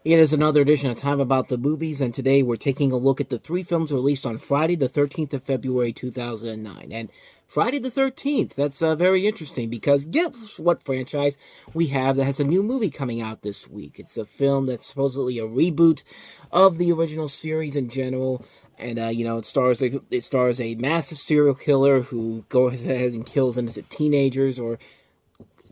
It is another edition of Time About the Movies, and today we're taking a look at the three films released on Friday the 13th of February 2009. And Friday the 13th, that's very interesting because guess what franchise we have that has a new movie coming out this week? It's a film that's supposedly a reboot of the original series in general. And, it stars a massive serial killer who goes ahead and kills innocent teenagers or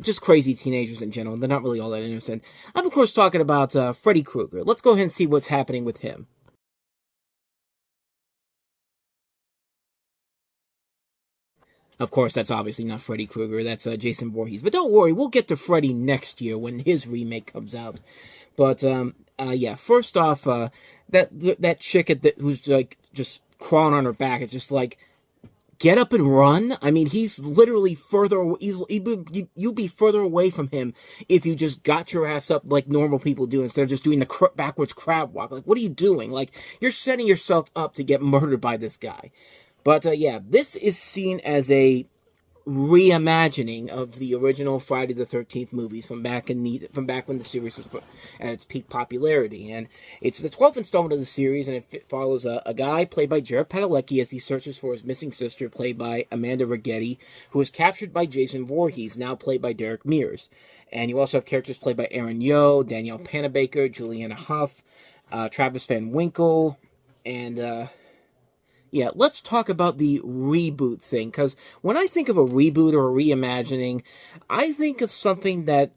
just crazy teenagers in general. They're not really all that innocent. I'm, of course, talking about Freddy Krueger. Let's go ahead and see what's happening with him. Of course, that's obviously not Freddy Krueger. That's Jason Voorhees. But don't worry, we'll get to Freddy next year when his remake comes out. But, yeah, first off, that chick who's, like, just crawling on her back, it's just like, get up and run. I mean, he's literally you'll be further away from him if you just got your ass up like normal people do instead of just doing the backwards crab walk. Like, what are you doing? Like, you're setting yourself up to get murdered by this guy. But yeah, this is seen as a reimagining of the original Friday the 13th movies from back when the series was at its peak popularity. And it's the 12th installment of the series, and it follows a guy played by Jared Padalecki as he searches for his missing sister, played by Amanda Rigetti, who is captured by Jason Voorhees, now played by Derek Mears. And you also have characters played by Aaron Yo, Danielle Panabaker, Juliana Hough, Travis Van Winkle, and yeah, let's talk about the reboot thing, because when I think of a reboot or a reimagining, I think of something that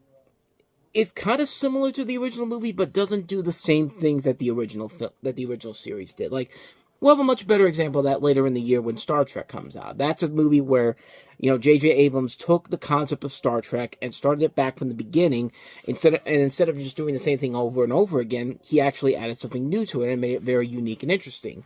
is kind of similar to the original movie, but doesn't do the same things that the original series did. Like, we'll have a much better example of that later in the year when Star Trek comes out. That's a movie where, J.J. Abrams took the concept of Star Trek and started it back from the beginning. Instead of just doing the same thing over and over again, he actually added something new to it and made it very unique and interesting.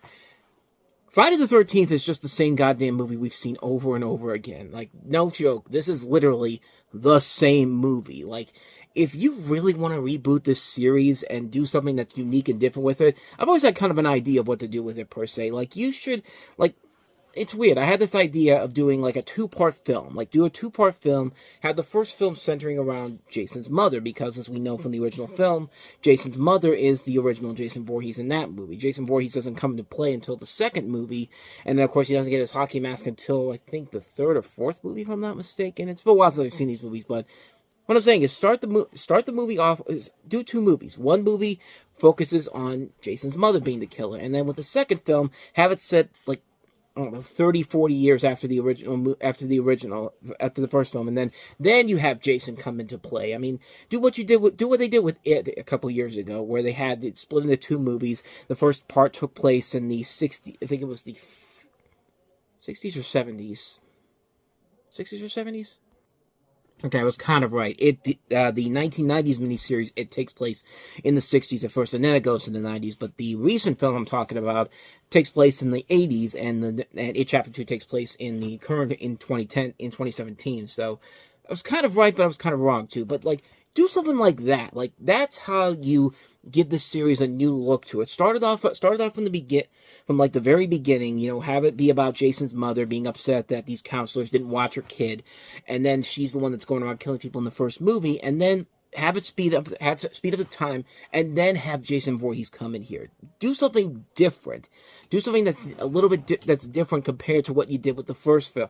Friday the 13th is just the same goddamn movie we've seen over and over again. Like, no joke, this is literally the same movie. Like, if you really want to reboot this series and do something that's unique and different with it, I've always had kind of an idea of what to do with it, per se. Like, you should, like, it's weird. I had this idea of doing, like, a two-part film. Like, do a two-part film, have the first film centering around Jason's mother, because, as we know from the original film, Jason's mother is the original Jason Voorhees in that movie. Jason Voorhees doesn't come into play until the second movie, and then, of course, he doesn't get his hockey mask until, I think, the third or fourth movie, if I'm not mistaken. It's been a while since I've seen these movies, but what I'm saying is start the movie off, do two movies. One movie focuses on Jason's mother being the killer, and then with the second film, have it set, like, I don't know, 30, 40 years after the first film, and then you have Jason come into play. I mean, do what they did with It a couple years ago, where they had it split into two movies. The first part took place in the 60s, I think it was the 60s or 70s. 60s or 70s? Okay, I was kind of right. The 1990s miniseries, it takes place in the 60s at first, and then it goes to the 90s. But the recent film I'm talking about takes place in the 80s, and It Chapter 2 takes place in 2017. So I was kind of right, but I was kind of wrong too. But like, do something like that. Like, that's how you give this series a new look to it. Started off from the very beginning, have it be about Jason's mother being upset that these counselors didn't watch her kid, and then she's the one that's going around killing people in the first movie, and then have it speed up the time, and then have Jason Voorhees come in here. Do something different. Do something that's a little bit that's different compared to what you did with the first film.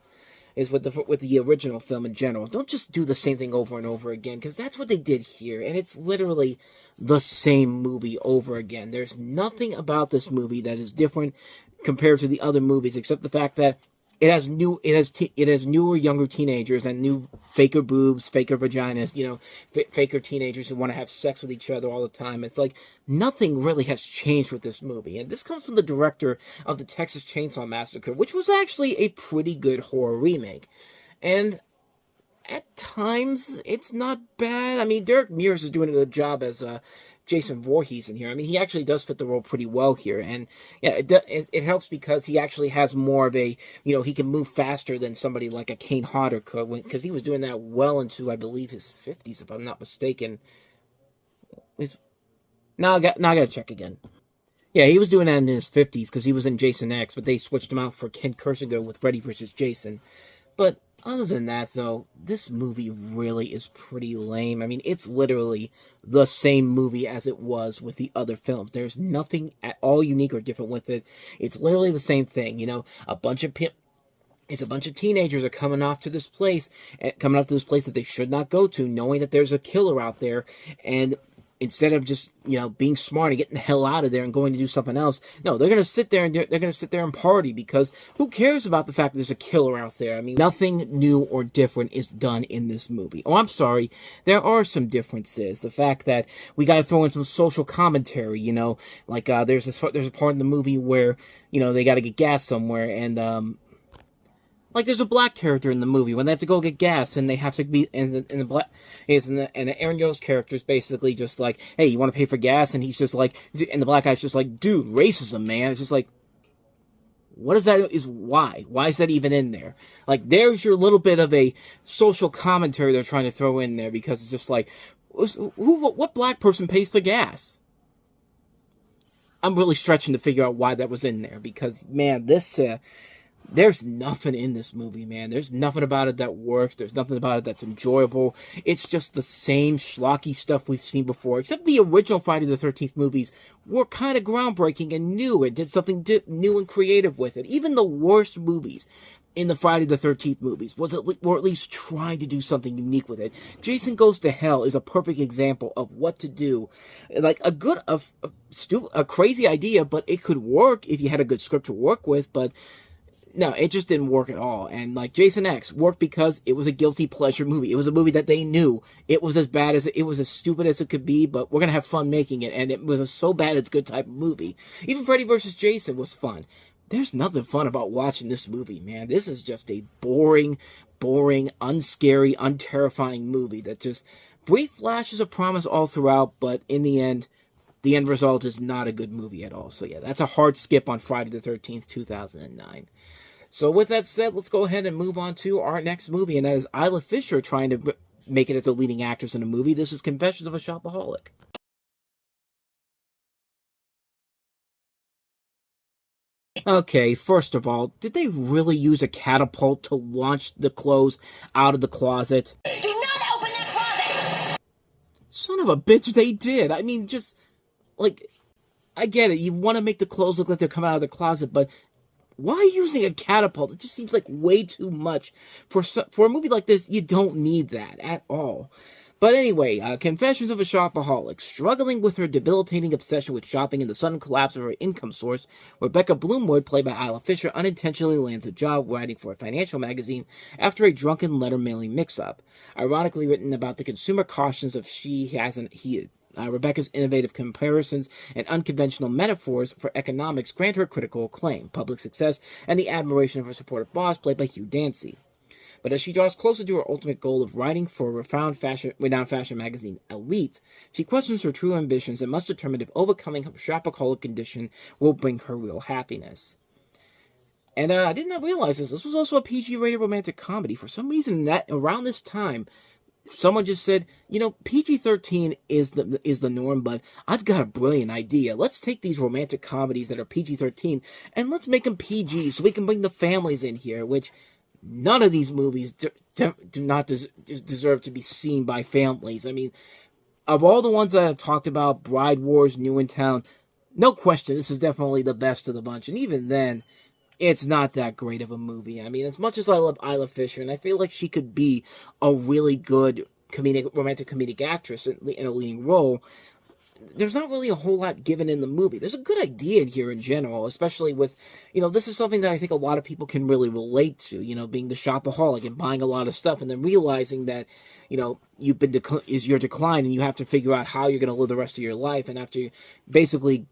Is with the original film in general. Don't just do the same thing over and over again, because that's what they did here, and it's literally the same movie over again. There's nothing about this movie that is different compared to the other movies, except the fact that it has newer, younger teenagers and new faker boobs, faker vaginas, faker teenagers who want to have sex with each other all the time. It's like nothing really has changed with this movie. And this comes from the director of the Texas Chainsaw Massacre, which was actually a pretty good horror remake. And at times, it's not bad. I mean, Derek Mears is doing a good job as Jason Voorhees in here. I mean, he actually does fit the role pretty well here, and yeah, it helps because he actually has more of a, he can move faster than somebody like a Kane Hodder could, because he was doing that well into, I believe, his 50s, if I'm not mistaken. Now I gotta check again. Yeah, he was doing that in his 50s, because he was in Jason X, but they switched him out for Ken Kersinger with Freddy vs. Jason. But other than that, though, this movie really is pretty lame. I mean, it's literally the same movie as it was with the other films. There's nothing at all unique or different with it. It's literally the same thing. You know, it's a bunch of teenagers are coming off to this place, that they should not go to, knowing that there's a killer out there, and instead of just, being smart and getting the hell out of there and going to do something else, no, they're going to sit there and party, because who cares about the fact that there's a killer out there? I mean, nothing new or different is done in this movie. Oh, I'm sorry, there are some differences. The fact that we got to throw in some social commentary, like there's a part in the movie where, they got to get gas somewhere, and like, there's a black character in the movie when they have to go get gas, and they have to be, and Aaron Yo's character is basically just like, hey, you want to pay for gas? And he's just like, and the black guy's just like, dude, racism, man. It's just like, what is that? Why is that even in there? Like, there's your little bit of a social commentary they're trying to throw in there, because it's just like, what black person pays for gas? I'm really stretching to figure out why that was in there, because, man, there's nothing in this movie, man. There's nothing about it that works. There's nothing about it that's enjoyable. It's just the same schlocky stuff we've seen before, except the original Friday the 13th movies were kind of groundbreaking and new. It did something new and creative with it. Even the worst movies in the Friday the 13th movies were at least trying to do something unique with it. Jason Goes to Hell is a perfect example of what to do. Like, a crazy idea, but it could work if you had a good script to work with, but no, it just didn't work at all. And like Jason X worked because it was a guilty pleasure movie. It was a movie that they knew it was it was as stupid as it could be, but we're gonna have fun making it. And it was a so bad it's good type of movie. Even Freddy vs. Jason was fun. There's nothing fun about watching this movie, man. This is just a boring, unscary, unterrifying movie that just brief flashes of promise all throughout, but in the end result is not a good movie at all. So yeah, that's a hard skip on Friday the 13th, 2009. So with that said, let's go ahead and move on to our next movie, and that is Isla Fisher trying to make it as a leading actress in a movie. This is Confessions of a Shopaholic. Okay, first of all, did they really use a catapult to launch the clothes out of the closet? Do not open that closet! Son of a bitch, they did. I mean, just, like, I get it. You want to make the clothes look like they're coming out of the closet, but why using a catapult? It just seems like way too much. For a movie like this, you don't need that at all. But anyway, Confessions of a Shopaholic. Struggling with her debilitating obsession with shopping and the sudden collapse of her income source, Rebecca Bloomwood, played by Isla Fisher, unintentionally lands a job writing for a financial magazine after a drunken letter-mailing mix-up. Ironically written about the consumer cautions of she hasn't heeded. Rebecca's innovative comparisons and unconventional metaphors for economics grant her critical acclaim, public success, and the admiration of her supportive boss, played by Hugh Dancy. But as she draws closer to her ultimate goal of writing for renowned fashion magazine Elite, she questions her true ambitions and must determine if overcoming her shopaholic condition will bring her real happiness. And I did not realize this. This was also a PG-rated romantic comedy. For some reason, that around this time, someone just said, PG-13 is the norm, but I've got a brilliant idea. Let's take these romantic comedies that are PG-13 and let's make them PG so we can bring the families in here, which none of these movies do not deserve to be seen by families. I mean, of all the ones that I've talked about, Bride Wars, New in Town, no question, this is definitely the best of the bunch. And even then, it's not that great of a movie. I mean, as much as I love Isla Fisher, and I feel like she could be a really good romantic comedic actress in a leading role, there's not really a whole lot given in the movie. There's a good idea in here in general, especially with, this is something that I think a lot of people can really relate to, being the shopaholic and buying a lot of stuff and then realizing that, you've been is your decline and you have to figure out how you're going to live the rest of your life and have to basically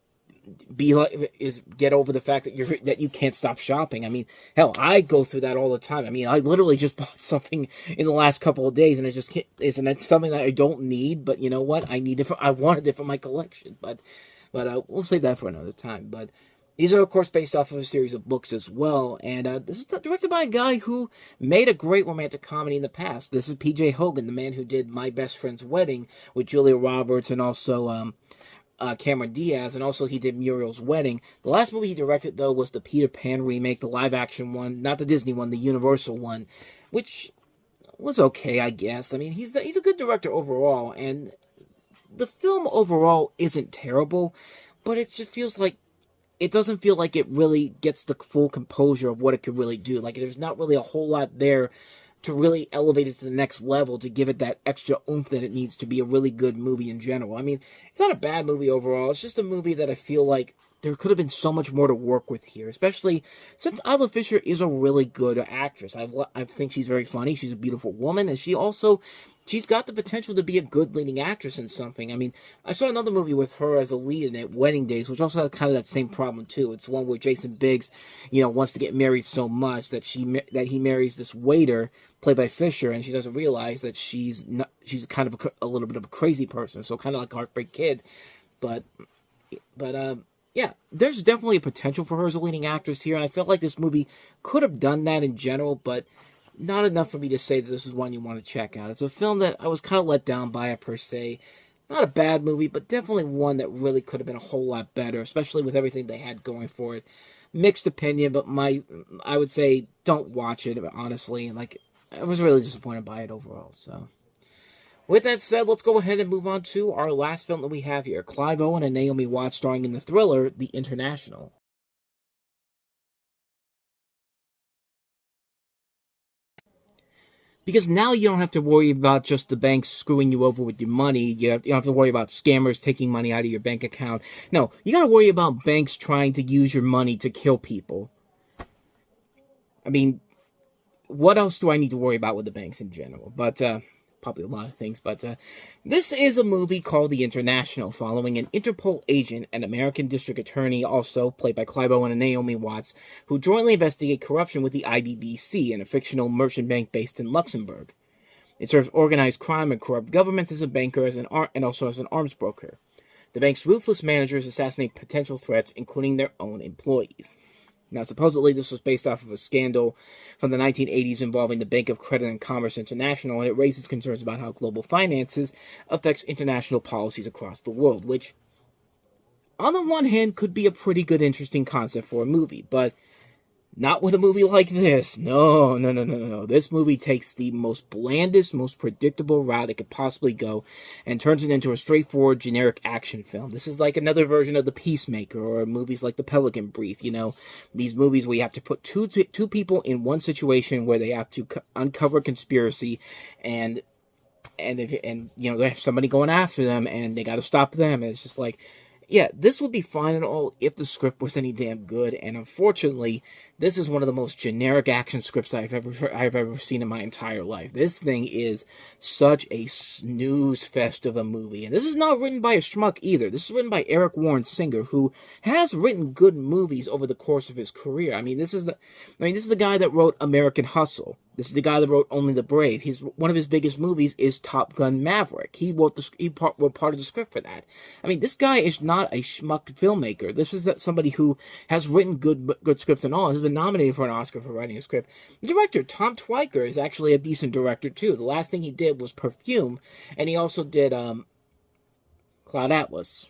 get over the fact that you can't stop shopping. I mean, hell, I go through that all the time. I mean, I literally just bought something in the last couple of days, and it's something that I don't need. But you know what? I wanted it for my collection. But we'll save that for another time. But these are, of course, based off of a series of books as well. And this is directed by a guy who made a great romantic comedy in the past. This is P.J. Hogan, the man who did My Best Friend's Wedding with Julia Roberts and also Cameron Diaz, and also he did Muriel's Wedding. The last movie he directed, though, was the Peter Pan remake, the live-action one, not the Disney one, the Universal one, which was okay, I guess. I mean, he's a good director overall, and the film overall isn't terrible, but it just feels like it doesn't feel like it really gets the full composure of what it could really do. Like, there's not really a whole lot there to really elevate it to the next level, to give it that extra oomph that it needs to be a really good movie in general. I mean, it's not a bad movie overall. It's just a movie that I feel like there could have been so much more to work with here, especially since Isla Fisher is a really good actress. I think she's very funny. She's a beautiful woman, and she's got the potential to be a good leading actress in something. I mean, I saw another movie with her as a lead in it, Wedding Days, which also had kind of that same problem too. It's one where Jason Biggs, wants to get married so much that he marries this waiter played by Fisher, and she doesn't realize that she's kind of a little bit of a crazy person, so kind of like Heartbreak Kid, but yeah, there's definitely a potential for her as a leading actress here, and I felt like this movie could have done that in general, but not enough for me to say that this is one you want to check out. It's a film that I was kind of let down by it, per se. Not a bad movie, but definitely one that really could have been a whole lot better, especially with everything they had going for it. Mixed opinion, but I would say don't watch it, honestly. Like, I was really disappointed by it overall, so. With that said, let's go ahead and move on to our last film that we have here. Clive Owen and Naomi Watts starring in the thriller, The International. Because now you don't have to worry about just the banks screwing you over with your money. You don't have to worry about scammers taking money out of your bank account. No, you got to worry about banks trying to use your money to kill people. I mean, what else do I need to worry about with the banks in general? But, probably a lot of things, but this is a movie called The International, following an Interpol agent and American District Attorney, also played by Clive Owen and Naomi Watts, who jointly investigate corruption with the IBBC, in a fictional merchant bank based in Luxembourg. It serves organized crime and corrupt governments as a banker and also as an arms broker. The bank's ruthless managers assassinate potential threats, including their own employees. Now, supposedly, this was based off of a scandal from the 1980s involving the Bank of Credit and Commerce International, and it raises concerns about how global finances affects international policies across the world, which, on the one hand, could be a pretty good, interesting concept for a movie, but not with a movie like this. No. This movie takes the most blandest, most predictable route it could possibly go and turns it into a straightforward, generic action film. This is like another version of The Peacemaker or movies like The Pelican Brief, these movies where you have to put two people in one situation where they have to uncover conspiracy and they have somebody going after them and they got to stop them. And it's just like, yeah, this would be fine and all if the script was any damn good, and unfortunately, this is one of the most generic action scripts I've ever seen in my entire life. This thing is such a snooze fest of a movie, and this is not written by a schmuck either. This is written by Eric Warren Singer, who has written good movies over the course of his career. This is the guy that wrote American Hustle. This is the guy that wrote Only the Brave. One of his biggest movies is Top Gun Maverick. He wrote part of the script for that. This guy is not a schmuck filmmaker. This is somebody who has written good scripts and all. Has been nominated for an Oscar for writing a script. The director, Tom Twyker, is actually a decent director too. The last thing he did was Perfume, and he also did Cloud Atlas.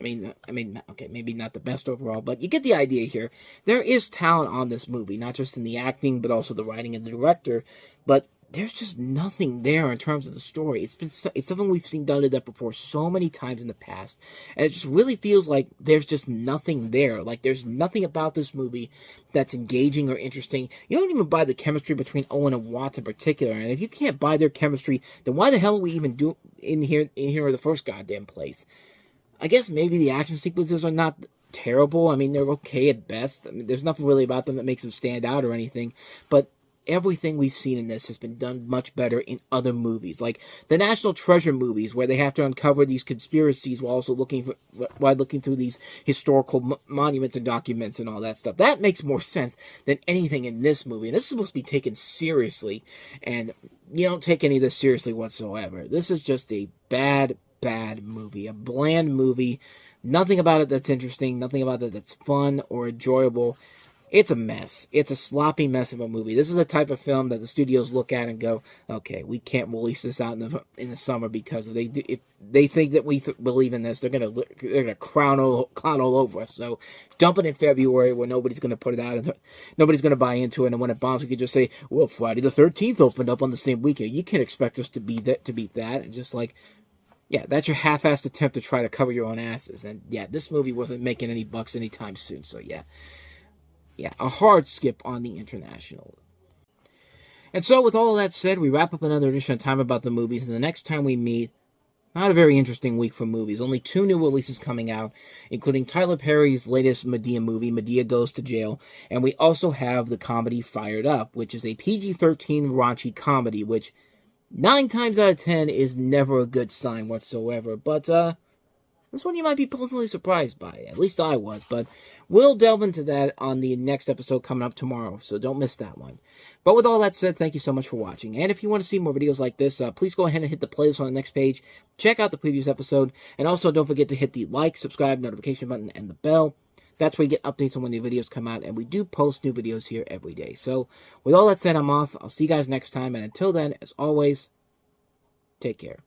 Okay, maybe not the best overall, but you get the idea here. There is talent on this movie, not just in the acting, but also the writing and the director, but there's just nothing there in terms of the story. It's something we've seen done to that before so many times in the past, and it just really feels like there's just nothing there. Like, there's nothing about this movie that's engaging or interesting. You don't even buy the chemistry between Owen and Watts in particular, and if you can't buy their chemistry, then why the hell are we even in here in the first goddamn place? I guess maybe the action sequences are not terrible. They're okay at best. There's nothing really about them that makes them stand out or anything. But everything we've seen in this has been done much better in other movies. Like the National Treasure movies, where they have to uncover these conspiracies while also looking through these historical monuments and documents and all that stuff. That makes more sense than anything in this movie. And this is supposed to be taken seriously. And you don't take any of this seriously whatsoever. This is just a bad movie, a bland movie. Nothing about it that's interesting, nothing about it that's fun or enjoyable. It's a mess. It's a sloppy mess of a movie. This is the type of film that the studios look at and go, okay, we can't release this out in the summer because if they think that we believe in this, they're gonna clown all over us. So dump it in February where nobody's gonna put it out and nobody's gonna buy into it. And when it bombs, we could just say, well, Friday the 13th opened up on the same weekend. You can't expect us to beat that. And just like, yeah, that's your half-assed attempt to try to cover your own asses. And yeah, this movie wasn't making any bucks anytime soon. So yeah, a hard skip on the international. And so with all that said, we wrap up another edition of Time About the Movies. And the next time we meet, not a very interesting week for movies. Only 2 new releases coming out, including Tyler Perry's latest Madea movie, Madea Goes to Jail. And we also have the comedy Fired Up, which is a PG-13 raunchy comedy, which 9 times out of 10 is never a good sign whatsoever. But this one you might be pleasantly surprised by. At least I was. But we'll delve into that on the next episode coming up tomorrow, so don't miss that one. But with all that said, thank you so much for watching. And if you want to see more videos like this, please go ahead and hit the playlist on the next page. Check out the previous episode. And also don't forget to hit the like, subscribe, notification button, and the bell. That's where you get updates on when new videos come out. And we do post new videos here every day. So with all that said, I'm off. I'll see you guys next time. And until then, as always, take care.